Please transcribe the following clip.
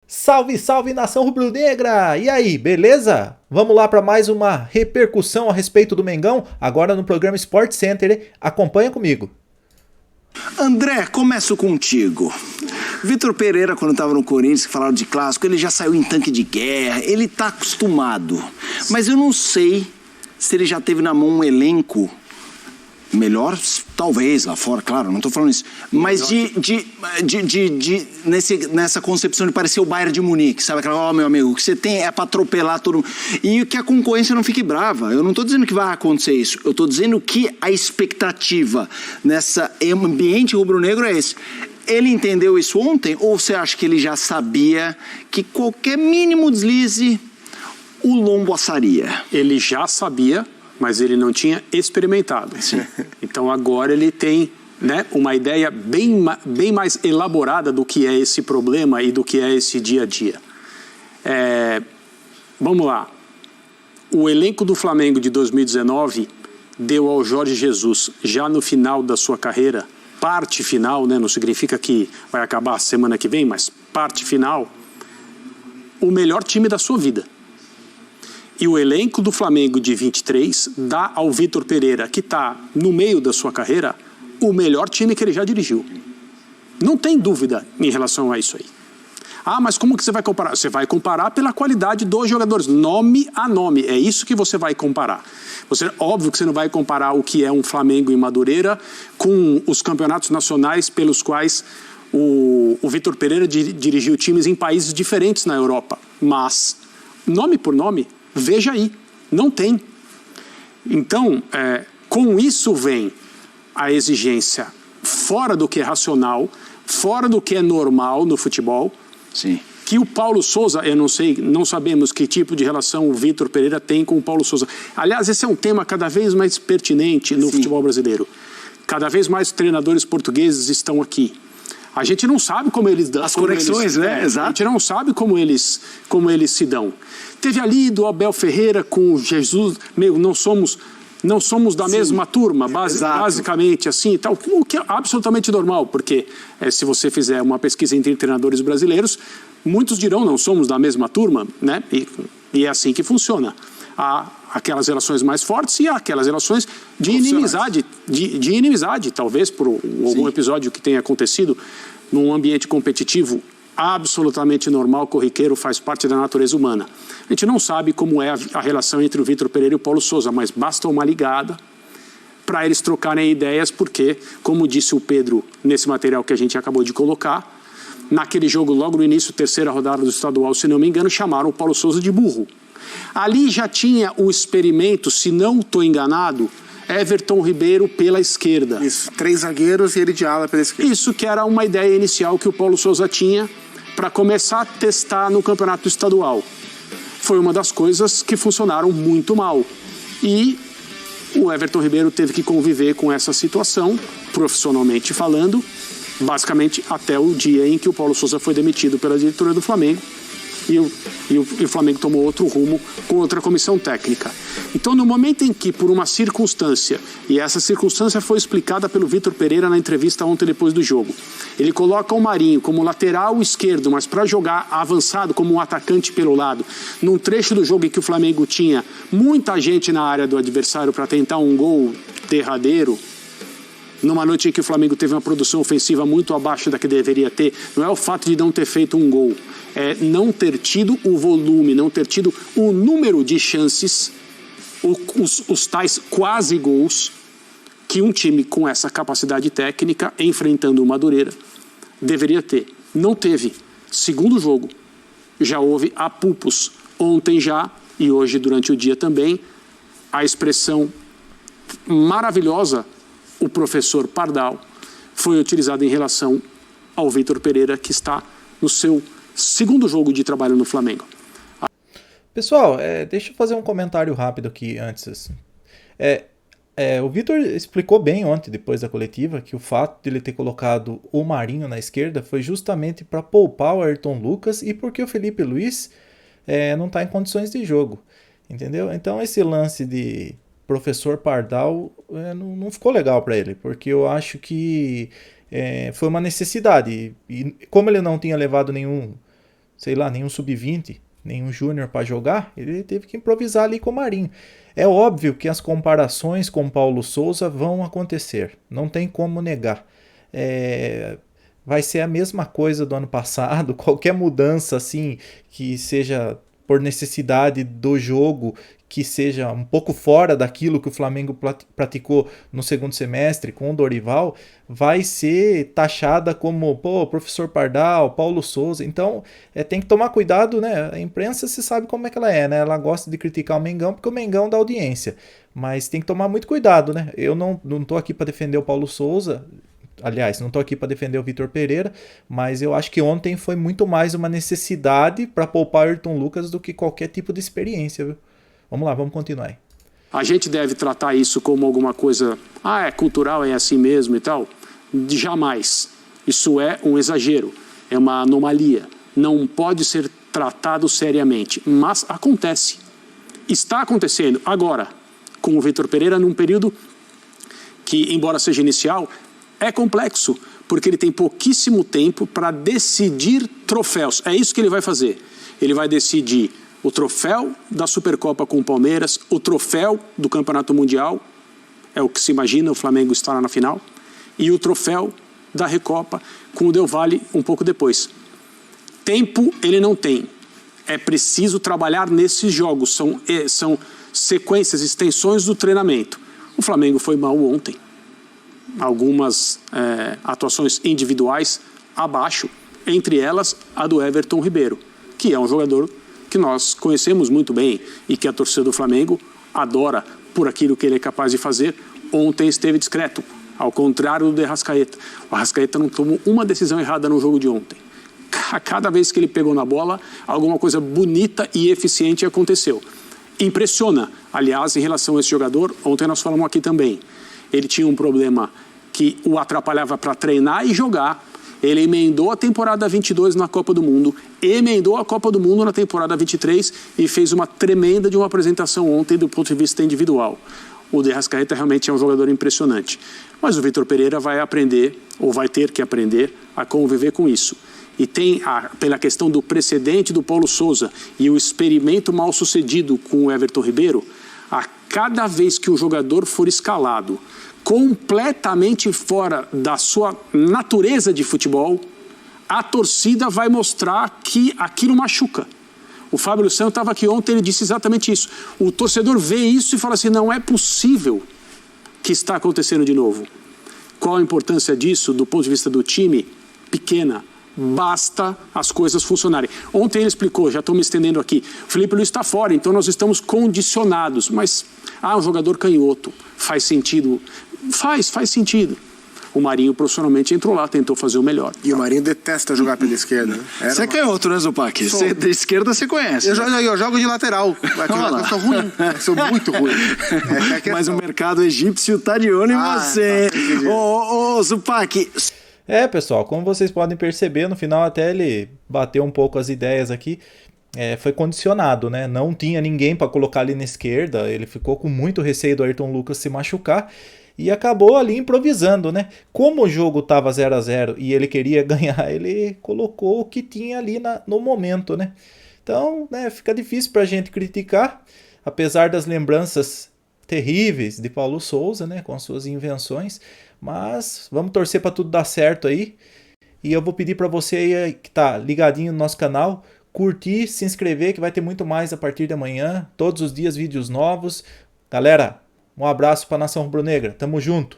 Salve, salve nação rubro-negra! E aí, beleza? Vamos lá para mais uma repercussão a respeito do Mengão, agora no programa Sport Center, hein? Acompanha comigo. André, começo contigo. Vitor Pereira, quando estava no Corinthians, que falaram de clássico, ele já saiu em tanque de guerra, ele tá acostumado. Mas eu não sei se ele já teve na mão um elenco melhor, talvez, lá fora, claro, não tô falando isso. Mas nessa concepção de parecer o Bayern de Munique, sabe? Aquela, meu amigo, o que você tem é pra atropelar todo mundo. E que a concorrência não fique brava. Eu não tô dizendo que vai acontecer isso. Eu tô dizendo que a expectativa nessa ambiente rubro-negro é esse. Ele entendeu isso ontem ou você acha que ele já sabia que qualquer mínimo deslize o lombo assaria? Ele já sabia, mas ele não tinha experimentado. Sim. Então agora ele tem, né, uma ideia bem mais elaborada do que é esse problema e do que é esse dia a dia. Vamos lá. O elenco do Flamengo de 2019 deu ao Jorge Jesus, já no final da sua carreira, parte final, né, não significa que vai acabar a semana que vem, mas parte final, o melhor time da sua vida. E o elenco do Flamengo de 23 dá ao Vitor Pereira, que está no meio da sua carreira, o melhor time que ele já dirigiu. Não tem dúvida em relação a isso aí. Ah, mas como que você vai comparar? Você vai comparar pela qualidade dos jogadores, nome a nome. É isso que você vai comparar. Óbvio que você não vai comparar o que é um Flamengo em Madureira com os campeonatos nacionais pelos quais o Vitor Pereira dirigiu times em países diferentes na Europa. Mas, nome por nome, veja aí, não tem. Então, com isso vem a exigência fora do que é racional, fora do que é normal no futebol. Sim. Que o Paulo Souza, eu não sei, não sabemos que tipo de relação o Vitor Pereira tem com o Paulo Souza. Aliás, esse é um tema cada vez mais pertinente no futebol brasileiro. Cada vez mais treinadores portugueses estão aqui. A gente não sabe como eles dão. As conexões, né? Exato. A gente não sabe como eles se dão. Teve ali do Abel Ferreira com o Jesus, não somos da mesma turma, basicamente assim e tal, o que é absolutamente normal, porque se você fizer uma pesquisa entre treinadores brasileiros, muitos dirão não somos da mesma turma, né? E é assim que funciona. Há aquelas relações mais fortes e há aquelas relações de inimizade, de inimizade, talvez por algum episódio que tenha acontecido num ambiente competitivo absolutamente normal, corriqueiro, faz parte da natureza humana. A gente não sabe como é a relação entre o Vitor Pereira e o Paulo Souza, mas basta uma ligada para eles trocarem ideias, porque, como disse o Pedro nesse material que a gente acabou de colocar, naquele jogo, logo no início, terceira rodada do estadual, se não me engano, chamaram o Paulo Souza de burro. Ali já tinha o experimento, se não estou enganado, Everton Ribeiro pela esquerda. Isso, 3 zagueiros e ele de ala pela esquerda. Isso que era uma ideia inicial que o Paulo Souza tinha para começar a testar no campeonato estadual. Foi uma das coisas que funcionaram muito mal. E o Everton Ribeiro teve que conviver com essa situação, profissionalmente falando, basicamente até o dia em que o Paulo Souza foi demitido pela diretoria do Flamengo e o Flamengo tomou outro rumo com outra comissão técnica. Então, no momento em que, por uma circunstância, e essa circunstância foi explicada pelo Vitor Pereira na entrevista ontem depois do jogo, ele coloca o Marinho como lateral esquerdo, mas para jogar avançado como um atacante pelo lado, num trecho do jogo em que o Flamengo tinha muita gente na área do adversário para tentar um gol derradeiro, numa noite em que o Flamengo teve uma produção ofensiva muito abaixo da que deveria ter, não é o fato de não ter feito um gol, é não ter tido o volume, não ter tido o número de chances, os tais quase gols, que um time com essa capacidade técnica, enfrentando o Madureira, deveria ter. Não teve. Segundo jogo, já houve apupos. Ontem já, e hoje durante o dia também, a expressão maravilhosa, o professor Pardal, foi utilizada em relação ao Vitor Pereira, que está no seu segundo jogo de trabalho no Flamengo. Pessoal, deixa eu fazer um comentário rápido aqui antes. O Vitor explicou bem ontem, depois da coletiva, que o fato de ele ter colocado o Marinho na esquerda foi justamente para poupar o Ayrton Lucas e porque o Felipe Luiz não está em condições de jogo. Entendeu? Então esse lance de professor Pardal não ficou legal para ele, porque eu acho que foi uma necessidade. E como ele não tinha levado sei lá, nenhum sub-20, nenhum júnior para jogar, ele teve que improvisar ali com o Marinho. É óbvio que as comparações com Paulo Souza vão acontecer, não tem como negar. Vai ser a mesma coisa do ano passado, qualquer mudança assim que seja por necessidade do jogo, que seja um pouco fora daquilo que o Flamengo praticou no segundo semestre com o Dorival, vai ser taxada como, professor Pardal, Paulo Souza. Então, tem que tomar cuidado, né? A imprensa, se sabe como é que ela é, né? Ela gosta de criticar o Mengão porque o Mengão dá audiência. Mas tem que tomar muito cuidado, né? Eu não tô aqui para defender o Paulo Souza. Aliás, não estou aqui para defender o Vitor Pereira, mas eu acho que ontem foi muito mais uma necessidade para poupar o Ayrton Lucas do que qualquer tipo de experiência, viu? Vamos lá, vamos continuar aí. A gente deve tratar isso como alguma coisa, é cultural, é assim mesmo e tal? Jamais. Isso é um exagero, é uma anomalia. Não pode ser tratado seriamente, mas acontece. Está acontecendo agora, com o Vitor Pereira, num período que, embora seja inicial, é complexo, porque ele tem pouquíssimo tempo para decidir troféus. É isso que ele vai fazer. Ele vai decidir o troféu da Supercopa com o Palmeiras, o troféu do Campeonato Mundial, é o que se imagina, o Flamengo estará na final, e o troféu da Recopa com o Del Valle um pouco depois. Tempo ele não tem. É preciso trabalhar nesses jogos, são sequências, extensões do treinamento. O Flamengo foi mal ontem. Algumas atuações individuais abaixo, entre elas a do Everton Ribeiro, que é um jogador que nós conhecemos muito bem e que a torcida do Flamengo adora por aquilo que ele é capaz de fazer. Ontem esteve discreto, ao contrário do de Arrascaeta. O Arrascaeta não tomou uma decisão errada no jogo de ontem. Cada vez que ele pegou na bola, alguma coisa bonita e eficiente aconteceu. Impressiona, aliás, em relação a esse jogador, ontem nós falamos aqui também. Ele tinha um problema que o atrapalhava para treinar e jogar. Ele emendou a temporada 22 na Copa do Mundo, emendou a Copa do Mundo na temporada 23 e fez uma tremenda de uma apresentação ontem do ponto de vista individual. O de Arrascaeta realmente é um jogador impressionante. Mas o Vitor Pereira vai aprender, ou vai ter que aprender, a conviver com isso. E tem, pela questão do precedente do Paulo Souza e o experimento mal sucedido com o Everton Ribeiro, a cada vez que o jogador for escalado completamente fora da sua natureza de futebol, a torcida vai mostrar que aquilo machuca. O Fábio Luciano estava aqui ontem, ele disse exatamente isso. O torcedor vê isso e fala assim, não é possível que está acontecendo de novo. Qual a importância disso do ponto de vista do time? Pequena. Basta as coisas funcionarem. Ontem ele explicou, já estou me estendendo aqui, o Felipe Luiz está fora, então nós estamos condicionados. Mas, um jogador canhoto, faz sentido? Faz sentido. O Marinho profissionalmente entrou lá, tentou fazer o melhor. E o Marinho detesta jogar pela esquerda, né? Você é canhoto, né, Zupac? De esquerda você conhece. Eu jogo de lateral. Eu sou ruim. Eu sou muito ruim. Mas o mercado egípcio tá de olho em você. Ô, Zupac. Pessoal, como vocês podem perceber, no final até ele bateu um pouco as ideias aqui. Foi condicionado, né? Não tinha ninguém para colocar ali na esquerda. Ele ficou com muito receio do Ayrton Lucas se machucar. E acabou ali improvisando, né? Como o jogo estava 0-0 e ele queria ganhar, ele colocou o que tinha ali no momento, né? Então, né, fica difícil para a gente criticar, apesar das lembranças terríveis de Paulo Souza, né? Com suas invenções. Mas vamos torcer para tudo dar certo aí. E eu vou pedir para você aí que tá ligadinho no nosso canal, curtir, se inscrever, que vai ter muito mais a partir de amanhã. Todos os dias vídeos novos. Galera, um abraço para a Nação Rubro-Negra. Tamo junto.